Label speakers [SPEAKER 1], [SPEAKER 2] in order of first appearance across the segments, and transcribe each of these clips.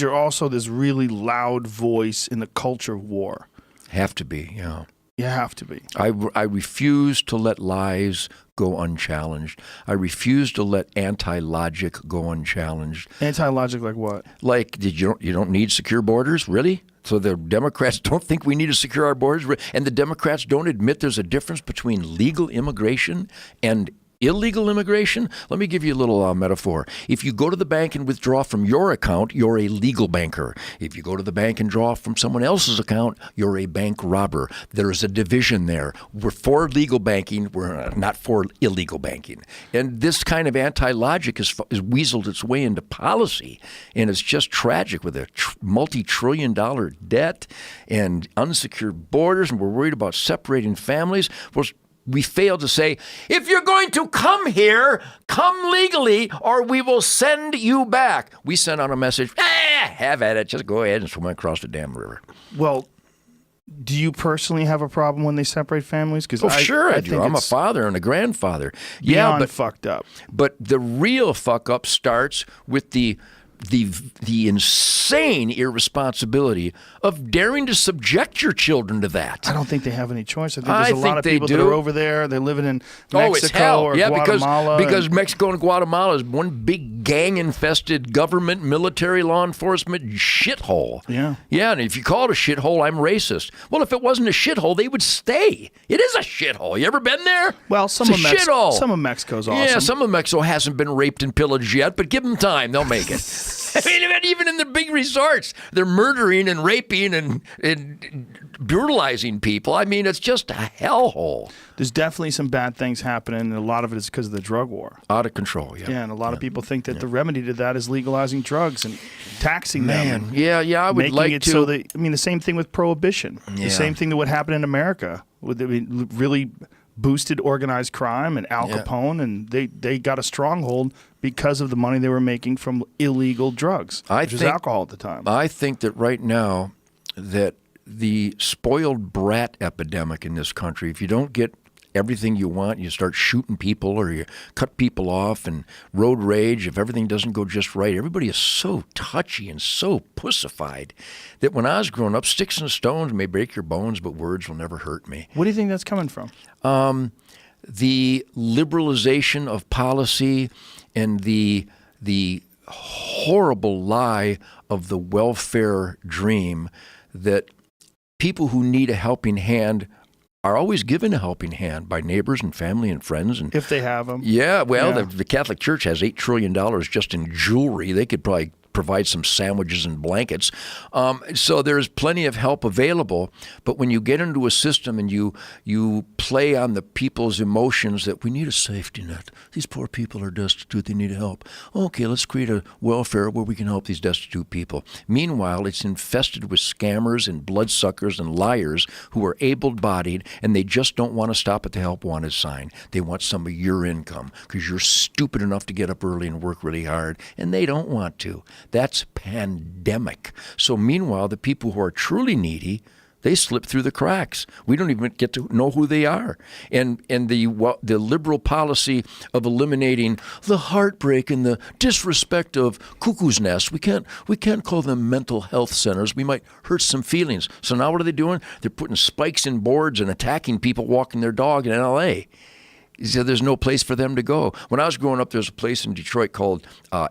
[SPEAKER 1] they're also this really loud voice in the culture of war.
[SPEAKER 2] Have to be, yeah.
[SPEAKER 1] You have to be.
[SPEAKER 2] I refuse to let lies go unchallenged. I refuse to let anti-logic go unchallenged.
[SPEAKER 1] Anti-logic like what?
[SPEAKER 2] Like, you don't need secure borders? Really? So the Democrats don't think we need to secure our borders? And the Democrats don't admit there's a difference between legal immigration and illegal immigration? Let me give you a little metaphor. If you go to the bank and withdraw from your account, you're a legal banker. If you go to the bank and draw from someone else's account, you're a bank robber. There's a division there. We're for legal banking. We're not for illegal banking. And this kind of anti-logic has weaseled its way into policy. And it's just tragic with a multi-trillion-dollar debt and unsecured borders. And we're worried about separating families. We fail to say, if you're going to come here, come legally, or we will send you back. We send out a message, have at it. Just go ahead and swim across the damn river.
[SPEAKER 1] Well, do you personally have a problem when they separate families?
[SPEAKER 2] Sure I do. I'm a father and a grandfather.
[SPEAKER 1] Beyond fucked up.
[SPEAKER 2] But the real fuck up starts with the insane irresponsibility of daring to subject your children to that.
[SPEAKER 1] I don't think they have any choice. I think there's a lot of people that are over there. They're living in Mexico or Guatemala.
[SPEAKER 2] Because Mexico and Guatemala is one big gang-infested government, military, law enforcement shithole.
[SPEAKER 1] Yeah.
[SPEAKER 2] Yeah, and if you call it a shithole, I'm racist. Well, if it wasn't a shithole, they would stay. It is a shithole. You ever been there?
[SPEAKER 1] Well, some of Mexico's awesome.
[SPEAKER 2] Yeah, some of Mexico hasn't been raped and pillaged yet, but give them time. They'll make it. I mean, even in the big resorts, they're murdering and raping and brutalizing people. I mean, it's just a hellhole.
[SPEAKER 1] There's definitely some bad things happening, and a lot of it is because of the drug war.
[SPEAKER 2] Out of control, yeah.
[SPEAKER 1] Yeah, and a lot of people think that the remedy to that is legalizing drugs and taxing them.
[SPEAKER 2] Yeah, I would like to.
[SPEAKER 1] So the same thing with prohibition.
[SPEAKER 2] Yeah.
[SPEAKER 1] The same thing that would happen in America. Really boosted organized crime and Al Capone, and they got a stronghold because of the money they were making from illegal drugs, which was alcohol at the time.
[SPEAKER 2] I think that right now that the spoiled brat epidemic in this country, if you don't get everything you want, you start shooting people or you cut people off, and road rage, if everything doesn't go just right, everybody is so touchy and so pussified that when I was growing up, sticks and stones may break your bones, but words will never hurt me.
[SPEAKER 1] What do you think that's coming from?
[SPEAKER 2] The liberalization of policy and the horrible lie of the welfare dream that people who need a helping hand are always given a helping hand by neighbors and family and friends. And
[SPEAKER 1] if they have them.
[SPEAKER 2] Yeah, well, the Catholic Church has $8 trillion just in jewelry. They could probably provide some sandwiches and blankets. So there's plenty of help available. But when you get into a system and you play on the people's emotions that we need a safety net. These poor people are destitute. They need help. Okay, let's create a welfare where we can help these destitute people. Meanwhile, it's infested with scammers and bloodsuckers and liars who are able-bodied, and they just don't want to stop at the help wanted sign. They want some of your income because you're stupid enough to get up early and work really hard, and they don't want to. That's pandemic. So meanwhile, the people who are truly needy, they slip through the cracks. We don't even get to know who they are. And the liberal policy of eliminating the heartbreak and the disrespect of cuckoo's nest, we can't call them mental health centers. We might hurt some feelings. So now what are they doing? They're putting spikes in boards and attacking people walking their dog in L.A. So there's no place for them to go. When I was growing up, there was a place in Detroit called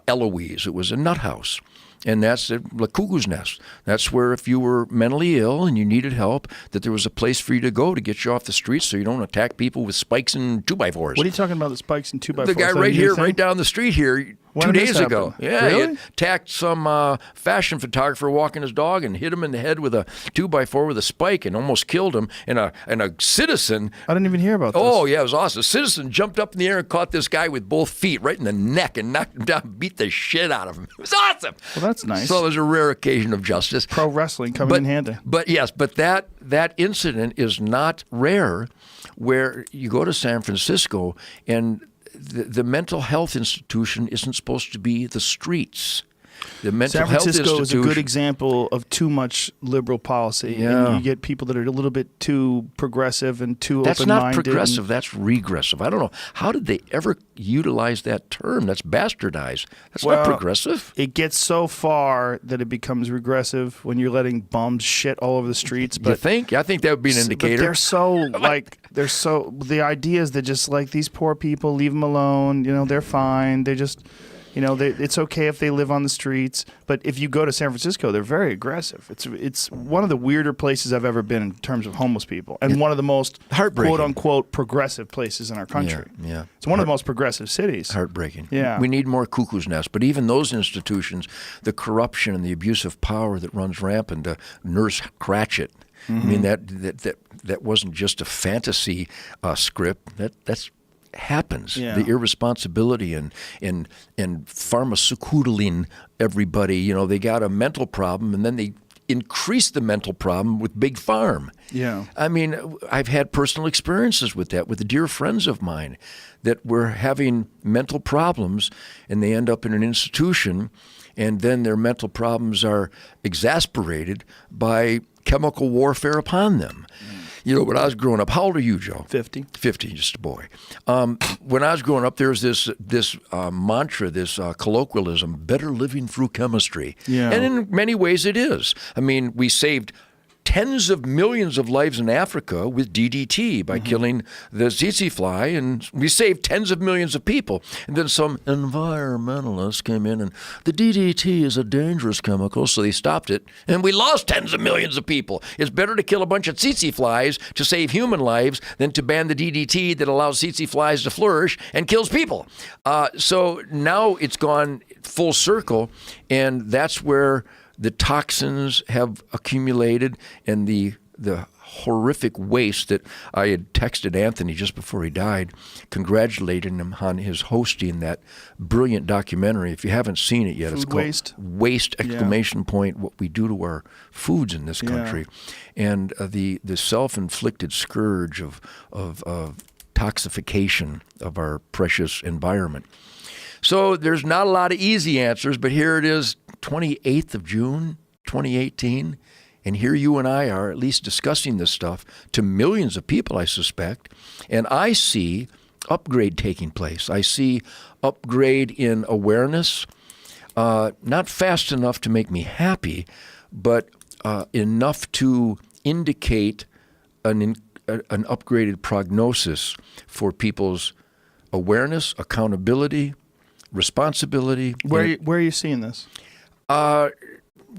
[SPEAKER 2] Eloise. It was a nut house. And that's the cuckoo's nest. That's where if you were mentally ill and you needed help, that there was a place for you to go to get you off the streets so you don't attack people with spikes and 2x4s.
[SPEAKER 1] What are you talking about, the spikes and 2x4s?
[SPEAKER 2] The guy right here, right down the street here,
[SPEAKER 1] When
[SPEAKER 2] 2 days ago. Yeah,
[SPEAKER 1] really?
[SPEAKER 2] He attacked some fashion photographer walking his dog and hit him in the head with a 2x4 with a spike and almost killed him. And a citizen...
[SPEAKER 1] I didn't even hear about this.
[SPEAKER 2] Oh, yeah, it was awesome. A citizen jumped up in the air and caught this guy with both feet right in the neck and knocked him down, beat the shit out of him. It was awesome.
[SPEAKER 1] Well, that's nice.
[SPEAKER 2] So it was a rare occasion of justice.
[SPEAKER 1] Pro wrestling coming in handy.
[SPEAKER 2] But yes, but that incident is not rare, where you go to San Francisco and the mental health institution isn't supposed to be the streets. The mental
[SPEAKER 1] San
[SPEAKER 2] health
[SPEAKER 1] Francisco is a good
[SPEAKER 2] institution-
[SPEAKER 1] example of too much liberal policy.
[SPEAKER 2] Yeah.
[SPEAKER 1] And you get people that are a little bit too progressive and too
[SPEAKER 2] That's
[SPEAKER 1] open-minded.
[SPEAKER 2] not progressive. That's regressive. I don't know. How did they ever utilize that term? That's bastardized. That's not progressive.
[SPEAKER 1] It gets so far that it becomes regressive when you're letting bums shit all over the streets. But
[SPEAKER 2] You think? I think that would be an indicator.
[SPEAKER 1] But they're so the idea is that just like these poor people, leave them alone. You know, they're fine. They just, you know, it's okay if they live on the streets. But if you go to San Francisco, they're very aggressive. It's one of the weirder places I've ever been in terms of homeless people, and one of the most
[SPEAKER 2] Heartbreaking.
[SPEAKER 1] quote unquote progressive places in our country.
[SPEAKER 2] Yeah.
[SPEAKER 1] It's one of the most progressive cities.
[SPEAKER 2] Heartbreaking.
[SPEAKER 1] Yeah.
[SPEAKER 2] We need more cuckoo's nests. But even those institutions, the corruption and the abuse of power that runs rampant, Nurse Cratchit. I mean, that wasn't just a fantasy script. That's happens.
[SPEAKER 1] Yeah.
[SPEAKER 2] The irresponsibility and pharmaceuticaling everybody. You know, they got a mental problem, and then they increase the mental problem with big farm.
[SPEAKER 1] Yeah.
[SPEAKER 2] I mean, I've had personal experiences with that with dear friends of mine that were having mental problems, and they end up in an institution, and then their mental problems are exasperated by chemical warfare upon them. You know, when I was growing up, how old are you, Joe?
[SPEAKER 1] 50.
[SPEAKER 2] 50, just a boy. When I was growing up, there's this mantra, this colloquialism, better living through chemistry.
[SPEAKER 1] Yeah.
[SPEAKER 2] And in many ways it is. I mean, we saved tens of millions of lives in Africa with DDT by killing the tsetse fly, and we saved tens of millions of people. And then some environmentalists came in, and the DDT is a dangerous chemical, so they stopped it, and we lost tens of millions of people. It's better to kill a bunch of tsetse flies to save human lives than to ban the DDT that allows tsetse flies to flourish and kills people. So now it's gone full circle, and that's where the toxins have accumulated, and the horrific waste that I had texted Anthony just before he died, congratulating him on his hosting that brilliant documentary. If you haven't seen it yet, it's called Waste! Exclamation point, what we do to our foods in this country. And the self-inflicted scourge of toxification of our precious environment. So there's not a lot of easy answers, but here it is, 28th of June, 2018, and here you and I are at least discussing this stuff to millions of people, I suspect, and I see upgrade taking place. I see upgrade in awareness, not fast enough to make me happy, but enough to indicate an upgraded prognosis for people's awareness, accountability, responsibility.
[SPEAKER 1] Where are you seeing this?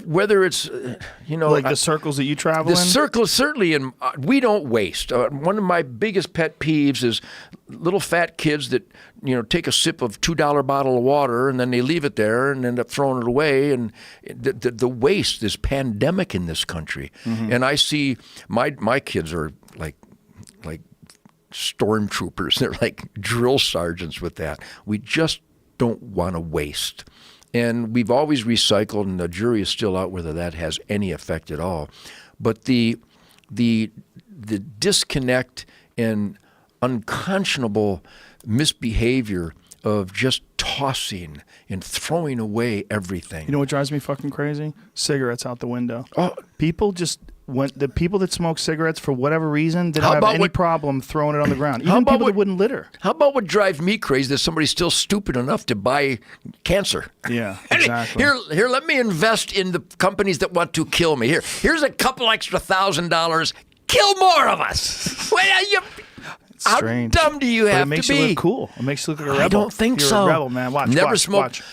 [SPEAKER 2] Whether it's,
[SPEAKER 1] like the circles that you travel in?
[SPEAKER 2] The circles, certainly, and we don't waste. One of my biggest pet peeves is little fat kids that, take a sip of $2 bottle of water and then they leave it there and end up throwing it away. And the waste is pandemic in this country. And I see my kids are like stormtroopers. They're like drill sergeants with that. We just don't want to waste. And we've always recycled, and the jury is still out whether that has any effect at all. But the disconnect and unconscionable misbehavior of just tossing and throwing away everything.
[SPEAKER 1] You know what drives me fucking crazy? Cigarettes out the window.
[SPEAKER 2] Oh,
[SPEAKER 1] The people that smoke cigarettes for whatever reason, they don't have any problem throwing it on the ground. Even people that wouldn't litter.
[SPEAKER 2] How about what drives me crazy? That somebody's still stupid enough to buy cancer.
[SPEAKER 1] Yeah, exactly.
[SPEAKER 2] Here, let me invest in the companies that want to kill me. Here's a couple extra $1,000. Kill more of us. How
[SPEAKER 1] strange.
[SPEAKER 2] dumb do you have to be?
[SPEAKER 1] It makes you look cool. It makes you look like a rebel.
[SPEAKER 2] I don't think
[SPEAKER 1] You're
[SPEAKER 2] so.
[SPEAKER 1] a rebel, man. Watch.